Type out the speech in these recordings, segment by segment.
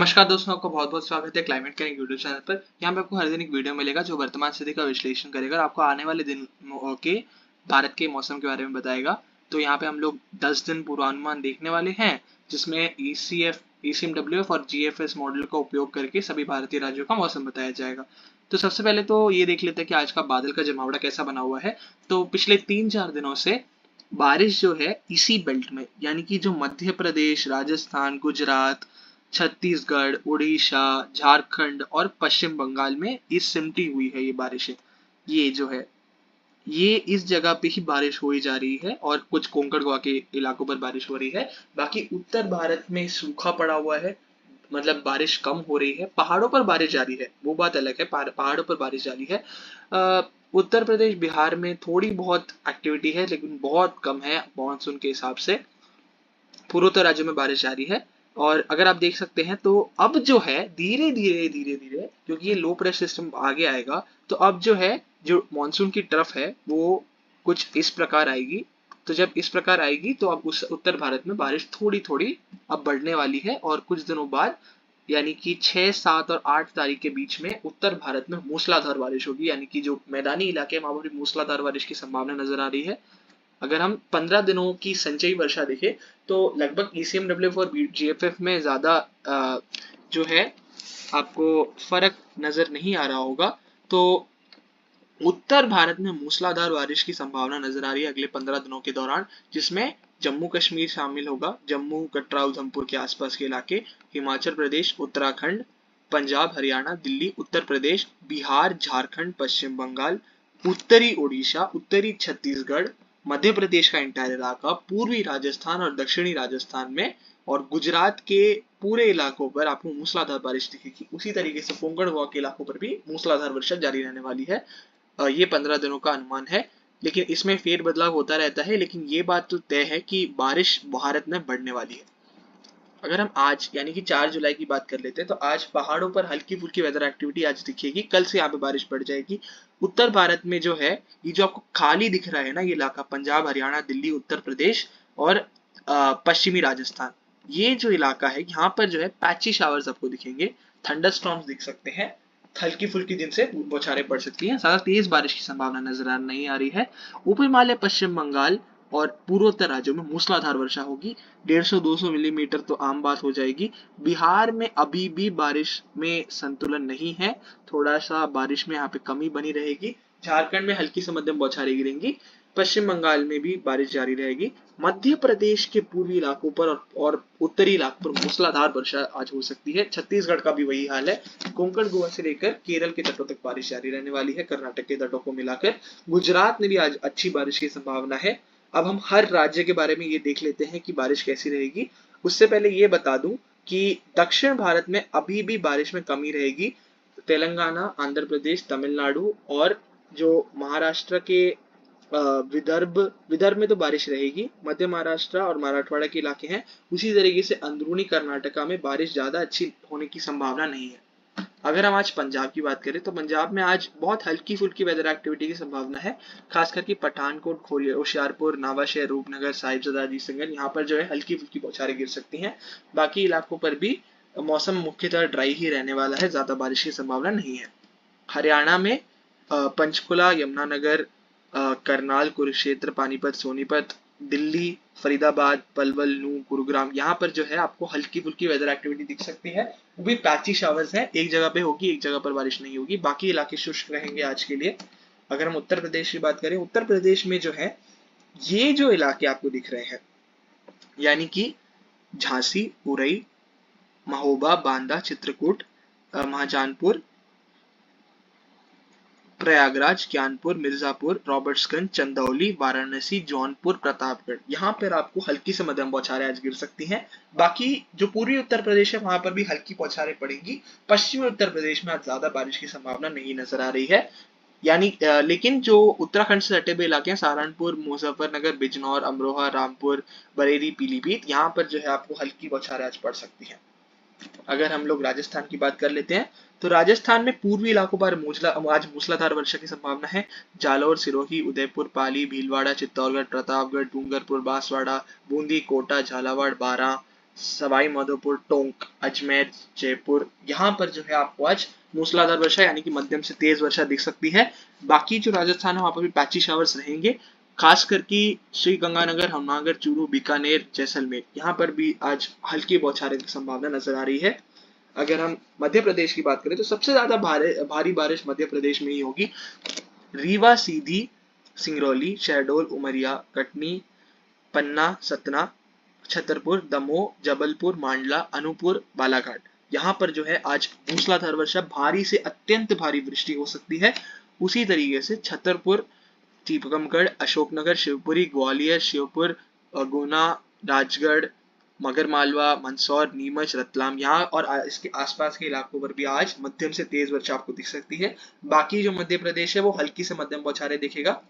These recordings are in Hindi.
नमस्कार दोस्तों, आपका बहुत बहुत स्वागत है क्लाइमेट करेंगे यूट्यूब चैनल पर। यहाँ पे आपको हर दिन एक वीडियो मिलेगा जो वर्तमान स्थिति का विश्लेषण करेगा और आपको आने वाले दिन के भारत के मौसम के बारे में बताएगा। तो यहाँ पे हम लोग 10 दिन पूर्वानुमान देखने वाले हैं, जिसमें ECMWF और GFS मॉडल का उपयोग करके सभी भारतीय राज्यों का मौसम बताया जाएगा। तो सबसे पहले तो ये देख लेते हैं कि आज का बादल का जमावड़ा कैसा बना हुआ है। तो पिछले 3-4 दिनों से बारिश जो है इसी बेल्ट में, यानी कि जो मध्य प्रदेश, राजस्थान, गुजरात, छत्तीसगढ़, उड़ीसा, झारखंड और पश्चिम बंगाल में इस सिमटी हुई है ये बारिशें। ये जो है ये इस जगह पे ही बारिश हो ही जा रही है और कुछ कोंकण गोवा के इलाकों पर बारिश हो रही है। बाकी उत्तर भारत में सूखा पड़ा हुआ है, मतलब बारिश कम हो रही है। पहाड़ों पर बारिश जारी है, वो बात अलग है, पहाड़ों पर बारिश जारी है। उत्तर प्रदेश, बिहार में थोड़ी बहुत एक्टिविटी है, लेकिन बहुत कम है मानसून के हिसाब से। पूर्वोत्तर राज्यों में बारिश जारी है। और अगर आप देख सकते हैं तो अब जो है धीरे धीरे क्योंकि ये लो प्रेशर सिस्टम आगे आएगा, तो अब जो है जो मानसून की तरफ है वो कुछ इस प्रकार आएगी। तो जब इस प्रकार आएगी तो अब उस उत्तर भारत में बारिश थोड़ी थोड़ी अब बढ़ने वाली है और कुछ दिनों बाद, यानी कि 6, 7 और 8 तारीख के बीच में उत्तर भारत में मूसलाधार बारिश होगी। यानी कि जो मैदानी इलाके हैं वहां पर मूसलाधार बारिश की संभावना नजर आ रही है। अगर हम 15 दिनों की संचयी वर्षा देखें तो लगभग ECMWF और GFF में ज्यादा जो है आपको फर्क नजर नहीं आ रहा होगा। तो उत्तर भारत में मूसलाधार बारिश की संभावना नजर आ रही है अगले 15 दिनों के दौरान, जिसमें जम्मू कश्मीर शामिल होगा, जम्मू, कटरा, उधमपुर के आसपास के इलाके, हिमाचल प्रदेश, उत्तराखंड, पंजाब, हरियाणा, दिल्ली, उत्तर प्रदेश, बिहार, झारखंड, पश्चिम बंगाल, उत्तरी उड़ीसा, उत्तरी छत्तीसगढ़, मध्य प्रदेश का इंटायर इलाका, पूर्वी राजस्थान और दक्षिणी राजस्थान में, और गुजरात के पूरे इलाकों पर आपको मूसलाधार बारिश दिखेगी। उसी तरीके से कोंकण गोवा के इलाकों पर भी मूसलाधार वर्षा जारी रहने वाली है। ये 15 दिनों का अनुमान है, लेकिन इसमें फेर बदलाव होता रहता है। लेकिन ये बात तो तय है कि बारिश भारत में बढ़ने वाली है। अगर हम आज यानी कि 4 जुलाई की बात कर लेते हैं तो आज पहाड़ों पर हल्की फुल्की वेदर एक्टिविटी आज दिखेगी, कल से यहाँ पे बारिश बढ़ जाएगी। उत्तर भारत में जो है ये जो आपको खाली दिख रहा है ना, ये इलाका पंजाब, हरियाणा, दिल्ली, उत्तर प्रदेश और पश्चिमी राजस्थान, ये जो इलाका है यहाँ पर जो है पैची शावर्स आपको दिखेंगे, थंडर स्टॉर्म्स दिख सकते हैं, हल्की फुल्की दिन से बौछारें पड़ सकती हैं। ज्यादा तेज बारिश की संभावना नजर नहीं आ रही है। ऊपरी हिमालय, पश्चिम बंगाल और पूर्वोत्तर राज्यों में मूसलाधार वर्षा होगी। 150-200 मिलीमीटर तो आम बात हो जाएगी। बिहार में अभी भी बारिश में संतुलन नहीं है, थोड़ा सा बारिश में यहाँ पे कमी बनी रहेगी। झारखंड में हल्की से मध्यम बौछारें गिरेंगी। पश्चिम बंगाल में भी बारिश जारी रहेगी। मध्य प्रदेश के पूर्वी इलाकों पर और उत्तरी इलाकों पर मूसलाधार वर्षा आज हो सकती है। छत्तीसगढ़ का भी वही हाल है। कोंकण गोवा से लेकर केरल के तटों तक बारिश जारी रहने वाली है, कर्नाटक के तटों को मिलाकर। गुजरात में भी आज अच्छी बारिश की संभावना है। अब हम हर राज्य के बारे में ये देख लेते हैं कि बारिश कैसी रहेगी। उससे पहले ये बता दूं कि दक्षिण भारत में अभी भी बारिश में कमी रहेगी। तेलंगाना, आंध्र प्रदेश, तमिलनाडु और जो महाराष्ट्र के विदर्भ में तो बारिश रहेगी। मध्य महाराष्ट्र और मराठवाड़ा के इलाके हैं। उसी तरीके से अंदरूनी कर्नाटका में बारिश ज्यादा अच्छी होने की संभावना नहीं है। अगर हम आज पंजाब की बात करें तो पंजाब में आज बहुत हल्की फुल्की वेदर एक्टिविटी की संभावना है, खास करके पठानकोट, होशियारपुर, नावाशहर, रूपनगर, साहिबजादा, अजीतसिंगर, यहाँ पर जो है हल्की फुल्की बौछारें गिर सकती हैं। बाकी इलाकों पर भी मौसम मुख्यतः ड्राई ही रहने वाला है, ज्यादा बारिश की संभावना नहीं है। हरियाणा में पंचकुला, यमुनानगर, करनाल, कुरुक्षेत्र, पानीपत, सोनीपत, दिल्ली, फरीदाबाद, पलवल, नूंह, गुरुग्राम, यहाँ पर जो है आपको हल्की फुल्की वेदर एक्टिविटी दिख सकती है। वो भी पैची शावर्स है, एक जगह पे होगी, एक जगह पर बारिश नहीं होगी। बाकी इलाके शुष्क रहेंगे आज के लिए। अगर हम उत्तर प्रदेश की बात करें, उत्तर प्रदेश में जो है ये जो इलाके आपको दिख रहे हैं, यानी कि झांसी, उरई, महोबा, बांदा, चित्रकूट, महाजानपुर, प्रयागराज, ज्ञानपुर, मिर्जापुर, रॉबर्ट्सगंज, चंदौली, वाराणसी, जौनपुर, प्रतापगढ़, यहाँ पर आपको हल्की से मध्यम बौछारें आज गिर सकती हैं। बाकी जो पूर्वी उत्तर प्रदेश है वहां पर भी हल्की बौछारें पड़ेंगी। पश्चिमी उत्तर प्रदेश में आज ज्यादा बारिश की संभावना नहीं नजर आ रही है। यानी लेकिन जो उत्तराखंड से सटे हुए इलाके हैं, सहारनपुर, मुजफ्फरनगर, बिजनौर, अमरोहा, रामपुर, बरेली, पीलीभीत, यहाँ पर जो है आपको हल्की बौछारें आज पड़ सकती हैं। अगर हम लोग राजस्थान की बात कर लेते हैं तो राजस्थान में पूर्वी इलाकों पर आज मूसलाधार वर्षा की संभावना है। जालौर, सिरोही, उदयपुर, पाली, भीलवाड़ा, चित्तौड़गढ़, प्रतापगढ़, डूंगरपुर, बांसवाड़ा, बूंदी, कोटा, झालावाड़, बारां, सवाई माधोपुर, टोंक, अजमेर, जयपुर, यहाँ पर जो है आपको आज मूसलाधार वर्षा यानी कि मध्यम से तेज वर्षा दिख सकती है। बाकी जो राजस्थान है वहां पर भी पैची शावर्स रहेंगे, खास करके श्री गंगानगर, हमनागर, चूरू, बीकानेर, जैसलमेर, यहाँ पर भी आज हल्की बौछारें की संभावना नजर आ रही है। अगर हम मध्य प्रदेश की बात करें तो सबसे ज्यादा भारी बारिश मध्य प्रदेश में ही होगी। रीवा, सीधी, सिंगरौली, शहडोल, उमरिया, कटनी, पन्ना, सतना, छतरपुर, दमोह, जबलपुर, मांडला, अनूपपुर, बालाघाट, यहाँ पर जो है आज मूसलाधार वर्षा, भारी से अत्यंत भारी वृष्टि हो सकती है। उसी तरीके से छतरपुर, टीकमगढ़, अशोकनगर, शिवपुरी, ग्वालियर, श्योपुर, गुना, राजगढ़, मगर मालवा, मंदसौर, नीमच, रतलाम, यहाँ और इसके आसपास के इलाकों पर भी आज मध्यम से तेज वर्षा आपको दिख सकती है। बाकी जो मध्य प्रदेश है वो हल्की से मध्यम बौछारें दिखेगा।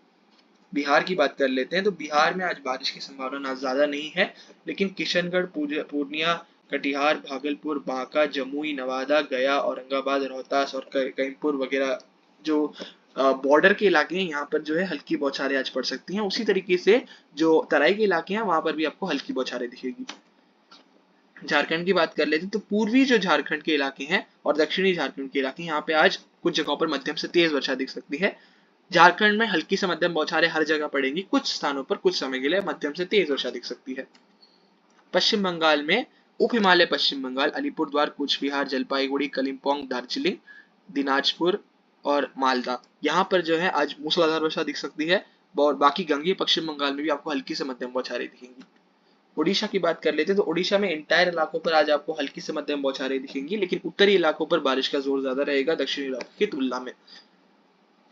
बिहार की बात कर लेते हैं तो बिहार में आज बारिश की संभावना ज्यादा नहीं है, लेकिन किशनगढ़, पूर्णिया, कटिहार, भागलपुर, बांका, जमुई, नवादा, गया, औरंगाबाद, रोहतास और कईमपुर वगैरह जो बॉर्डर के इलाके हैं यहाँ पर जो है हल्की बौछारें आज पड़ सकती हैं। उसी तरीके से जो तराई के इलाके हैं वहां पर भी आपको हल्की बौछारें दिखेगी। झारखंड की बात कर लेते हैं तो पूर्वी जो झारखंड के इलाके हैं और दक्षिणी झारखंड के इलाके, यहाँ पे आज कुछ जगहों पर मध्यम से तेज वर्षा दिख सकती है। झारखंड में हल्की से मध्यम बौछारें हर जगह पड़ेंगी, कुछ स्थानों पर कुछ समय के लिए मध्यम से तेज वर्षा दिख सकती है। पश्चिम बंगाल में उप हिमालय पश्चिम बंगाल, अलीपुरद्वार, कूच बिहार, जलपाईगुड़ी, कलिम्पोंग, दार्जिलिंग, दिनाजपुर और मालदा, यहाँ पर जो है आज मूसलाधार वर्षा दिख सकती है। और बाकी गंगीय पश्चिम बंगाल में भी आपको हल्की से मध्यम बौछारें दिखेंगी। ओडिशा की बात कर लेते हैं तो ओडिशा में इंटायर इलाकों पर आज आपको हल्की से मध्यम बौछारें दिखेंगी, लेकिन उत्तरी इलाकों पर बारिश का जोर ज्यादा रहेगा दक्षिणी इलाकों की तुलना में।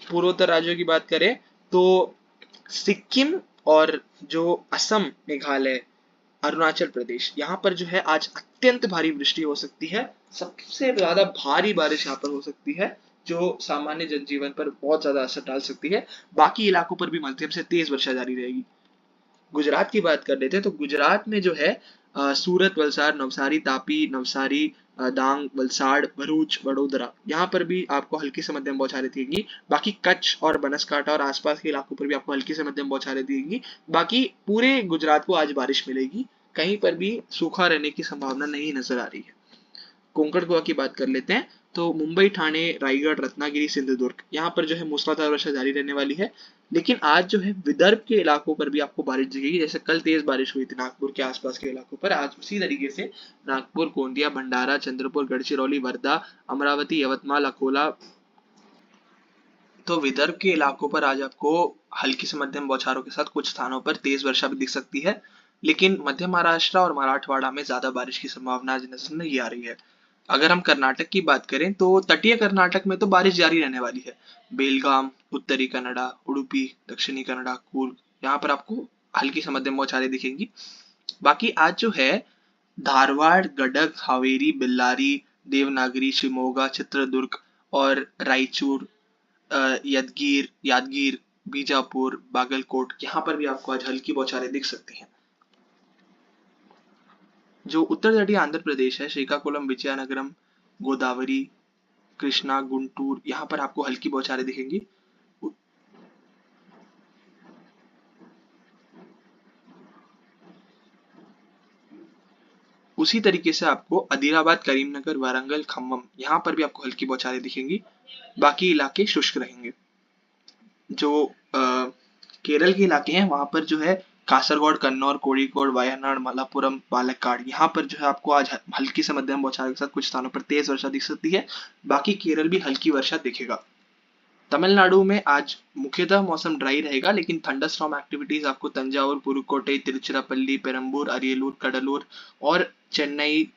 पूर्वोत्तर राज्यों की बात करें तो सिक्किम और जो असम, मेघालय, अरुणाचल प्रदेश, यहाँ पर जो है आज अत्यंत भारी वृष्टि हो सकती है। सबसे ज्यादा भारी बारिश यहाँ पर हो सकती है जो सामान्य जनजीवन पर बहुत ज्यादा असर डाल सकती है। बाकी इलाकों पर भी मध्यम से तेज वर्षा जारी रहेगी। गुजरात की बात कर लेते हैं तो गुजरात में जो है सूरत, वलसाड, नवसारी, तापी, नवसारी, डांग, वलसाड़, भरूच, वडोदरा, यहाँ पर भी आपको हल्की से मध्यम बौछारें दिखेंगी। बाकी कच्छ और बनासकांठा और आसपास के इलाकों पर भी आपको हल्की से मध्यम बौछारें दिखेंगी। बाकी पूरे गुजरात को आज बारिश मिलेगी, कहीं पर भी सूखा रहने की संभावना नहीं नजर आ रही है। कोंकण गोवा की बात कर लेते हैं तो मुंबई, ठाणे, रायगढ़, रत्नागिरी, सिंधुदुर्ग, यहाँ पर जो है मूसलाधार वर्षा जारी रहने वाली है। लेकिन आज जो है विदर्भ के इलाकों पर भी आपको बारिश दिखेगी, जैसे कल तेज बारिश हुई थी नागपुर के आसपास के इलाकों पर, आज उसी तरीके से नागपुर, गोंदिया, भंडारा, चंद्रपुर, गढ़चिरौली, वर्धा, अमरावती, यवतमाल, अकोला, तो विदर्भ के इलाकों पर आज आपको हल्की से मध्यम बौछारों के साथ कुछ स्थानों पर तेज वर्षा भी दिख सकती है। लेकिन मध्य महाराष्ट्र और मराठवाड़ा में ज्यादा बारिश की संभावना आज नजर नहीं आ रही है। अगर हम कर्नाटक की बात करें तो तटीय कर्नाटक में तो बारिश जारी रहने वाली है। बेलगाम, उत्तरी कन्नड़ा, उडुपी, दक्षिणी कन्नड़ा, कूर्ग, यहाँ पर आपको हल्की से मध्यम बौछारें दिखेंगी। बाकी आज जो है धारवाड़, गडग, हावेरी, बेल्लारी, देवनागरी, शिमोगा, चित्रदुर्ग और रायचूर, यादगीर, बीजापुर, बागलकोट, यहाँ पर भी आपको आज हल्की बौछारें दिख सकती हैं। जो उत्तर तटीय आंध्र प्रदेश है, श्रीकाकुलम, विजयनगरम, गोदावरी, कृष्णा, गुंटूर, यहाँ पर आपको हल्की बौछारें दिखेंगी। उसी तरीके से आपको आदिलाबाद, करीमनगर, वारंगल, खम्मम, यहाँ पर भी आपको हल्की बौछारें दिखेंगी। बाकी इलाके शुष्क रहेंगे। जो केरल के इलाके हैं वहां पर जो है कासरगोड, कन्नौर, कोड़ीकोड, वायनाड, मलापुरम, पालक्काड, यहाँ पर जो है आपको आज हल्की से मध्यम बौछारें के साथ कुछ स्थानों पर तेज वर्षा दिख सकती है। बाकी केरल भी हल्की वर्षा दिखेगा। तमिलनाडु में आज मुख्यतः मौसम ड्राई रहेगा, लेकिन थंडरस्टॉर्म एक्टिविटीज आपको तंजावुर, पुरुकोट्टई, तिरुचिरापल्ली, पेरम्बूर, अरियलूर, कडलूर और चेन्नई,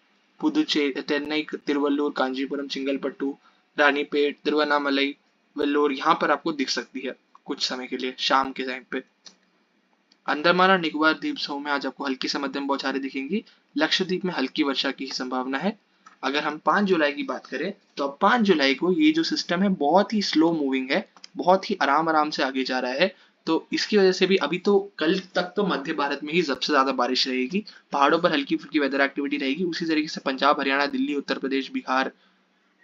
चेन्नई, तिरुवल्लुर, कांजीपुरम, चिंगलपट्टू, रानीपेट, तिरुवन्नामलई, वेल्लोर, यहाँ पर आपको दिख सकती है कुछ समय के लिए शाम के टाइम पे। अंडमान और निकोबार द्वीप समूह में आज आपको हल्की से मध्यम बौछारें दिखेंगी। लक्षद्वीप में हल्की वर्षा की संभावना है। अगर हम 5 जुलाई की बात करें तो अब 5 जुलाई को ये जो सिस्टम है बहुत ही स्लो मूविंग है, बहुत ही आराम से आगे जा रहा है। तो इसकी वजह से भी अभी तो कल तक तो मध्य भारत में ही सबसे ज्यादा बारिश रहेगी, पहाड़ों पर हल्की फुल्की वेदर एक्टिविटी रहेगी। उसी तरीके से पंजाब, हरियाणा, दिल्ली, उत्तर प्रदेश, बिहार,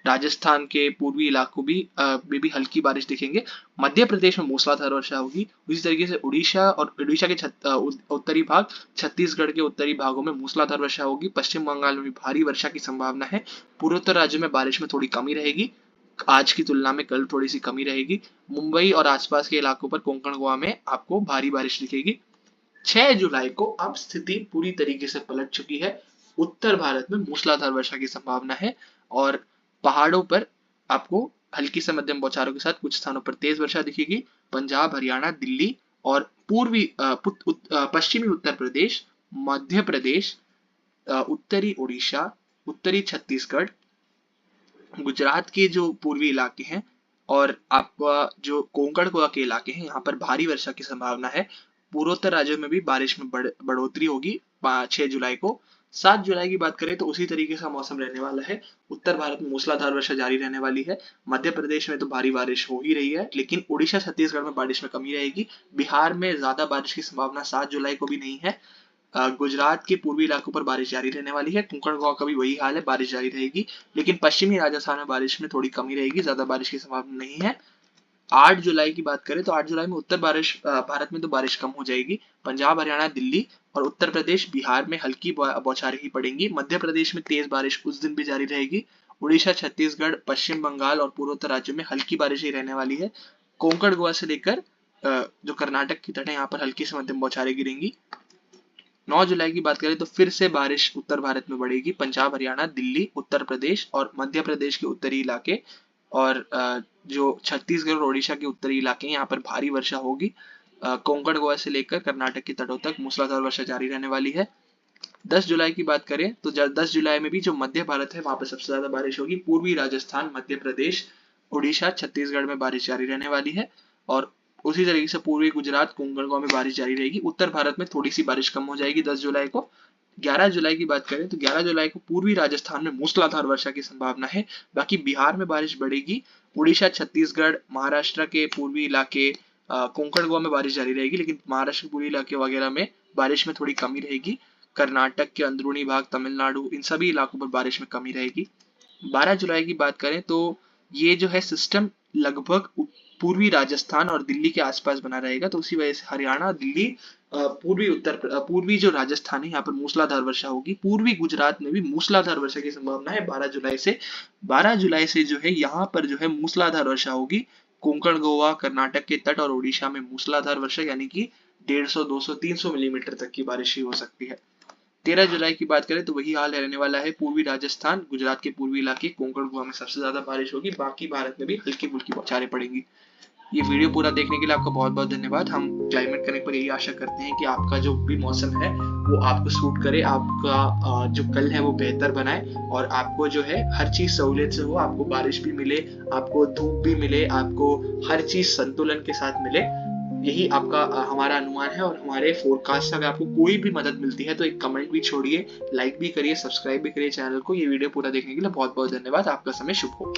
राजस्थान के पूर्वी इलाकों में भी हल्की बारिश दिखेंगे। मध्य प्रदेश में मूसलाधार वर्षा होगी। उसी तरीके से उड़ीसा के उत्तरी भाग, छत्तीसगढ़ के उत्तरी भागों में मूसलाधार वर्षा होगी। पश्चिम बंगाल में भी भारी वर्षा की संभावना है। पूर्वोत्तर राज्यों में बारिश में थोड़ी कमी रहेगी, आज की तुलना में कल थोड़ी सी कमी रहेगी। मुंबई और आसपास के इलाकों पर, कोंकण गोवा में आपको भारी बारिश दिखेगी। 6 जुलाई को अब स्थिति पूरी तरीके से पलट चुकी है। उत्तर भारत में मूसलाधार वर्षा की संभावना है और पहाड़ों पर आपको हल्की से मध्यम बौछारों के साथ कुछ स्थानों पर तेज वर्षा दिखेगी। पंजाब, हरियाणा, दिल्ली और पश्चिमी उत्तर प्रदेश, मध्य प्रदेश, उत्तरी उड़ीसा, उत्तरी छत्तीसगढ़, गुजरात के जो पूर्वी इलाके हैं और आपका जो कोंकण गोवा के इलाके हैं, यहाँ पर भारी वर्षा की संभावना है। पूर्वोत्तर राज्यों में भी बारिश में बढ़ोतरी होगी 6 जुलाई को। 7 जुलाई की बात करें तो उसी तरीके का मौसम रहने वाला है। उत्तर भारत में मूसलाधार वर्षा जारी रहने वाली है। मध्य प्रदेश में तो भारी बारिश हो ही रही है, लेकिन उड़ीसा, छत्तीसगढ़ में बारिश में कमी रहेगी। बिहार में ज्यादा बारिश की संभावना 7 जुलाई को भी नहीं है। गुजरात के पूर्वी इलाकों पर बारिश जारी रहने वाली है। कोंकण गोवा का भी वही हाल है, बारिश जारी रहेगी। लेकिन पश्चिमी राजस्थान में बारिश में थोड़ी कमी रहेगी, ज्यादा बारिश की संभावना नहीं है। 8 जुलाई की बात करें तो 8 जुलाई में उत्तर भारत में तो बारिश कम हो जाएगी। पंजाब, हरियाणा, दिल्ली और उत्तर प्रदेश, बिहार में हल्की बौछारें ही पड़ेंगी। मध्य प्रदेश में तेज बारिश उस दिन भी जारी रहेगी। उड़ीसा, छत्तीसगढ़, पश्चिम बंगाल और पूर्वोत्तर राज्यों में हल्की बारिश ही रहने वाली है। कोंकण गोवा से लेकर जो कर्नाटक की तट है, यहाँ पर हल्की से मध्यम बौछारें गिरेंगी। 9 जुलाई की बात करें तो फिर से बारिश उत्तर भारत में बढ़ेगी। पंजाब, हरियाणा, दिल्ली, उत्तर प्रदेश और मध्य प्रदेश के उत्तरी इलाके और जो छत्तीसगढ़ और ओडिशा के उत्तरी इलाके हैं, यहाँ पर भारी वर्षा होगी। कोंकण गोवा से लेकर कर्नाटक के तटों तक मूसलाधार वर्षा जारी रहने वाली है। 10 जुलाई की बात करें तो 10 जुलाई में भी जो मध्य भारत है, वहां पर सबसे ज्यादा बारिश होगी। पूर्वी राजस्थान, मध्य प्रदेश, उड़ीसा, छत्तीसगढ़ में बारिश जारी रहने वाली है और उसी तरीके से पूर्वी गुजरात, कोंकण गोवा में बारिश जारी रहेगी। उत्तर भारत में थोड़ी सी बारिश कम हो जाएगी 10 जुलाई को। 11 जुलाई की बात करें तो 11 जुलाई को पूर्वी राजस्थान में मूसलाधार वर्षा की संभावना है। बाकी बिहार में बारिश बढ़ेगी। उड़ीसा, छत्तीसगढ़, महाराष्ट्र के पूर्वी इलाके, कोंकण गोवा में बारिश जारी रहेगी, लेकिन महाराष्ट्र के पूर्वी इलाके वगैरह में बारिश में थोड़ी कमी रहेगी। कर्नाटक के अंदरूनी भाग, तमिलनाडु, इन सभी इलाकों पर बारिश में कमी रहेगी। 12 जुलाई की बात करें तो ये जो है सिस्टम लगभग पूर्वी राजस्थान और दिल्ली के आसपास बना रहेगा, तो उसी वजह से हरियाणा, दिल्ली, पूर्वी जो राजस्थान है, यहाँ पर मूसलाधार वर्षा होगी। पूर्वी गुजरात में भी मूसलाधार वर्षा की संभावना है 12 जुलाई से। 12 जुलाई से जो है यहाँ पर जो है मूसलाधार वर्षा होगी। कोंकण गोवा, कर्नाटक के तट और ओडिशा में मूसलाधार वर्षा यानी कि 150, 200, 300 मिलीमीटर तक की बारिश ही हो सकती है। 13 जुलाई की बात करें तो वही हाल रहने वाला है। पूर्वी राजस्थान, गुजरात के पूर्वी इलाके, कोंकण गोवा में सबसे ज्यादा बारिश होगी। बाकी भारत में भी हल्की फुल्की बौछारें पड़ेंगी। ये वीडियो पूरा देखने के लिए आपका बहुत बहुत धन्यवाद। हम क्लाइमेट कनेक्ट पर यही आशा करते हैं कि आपका जो भी मौसम है वो आपको सूट करे, आपका जो कल है वो बेहतर बनाए और आपको जो है हर चीज सहूलियत से हो। आपको बारिश भी मिले, आपको धूप भी मिले, आपको हर चीज संतुलन के साथ मिले। यही आपका हमारा अनुमान है और हमारे फोरकास्ट से अगर आपको कोई भी मदद मिलती है तो एक कमेंट भी छोड़िए, लाइक भी करिए, सब्सक्राइब भी करिए चैनल को। ये वीडियो पूरा देखने के लिए बहुत बहुत धन्यवाद। आपका समय शुभ हो।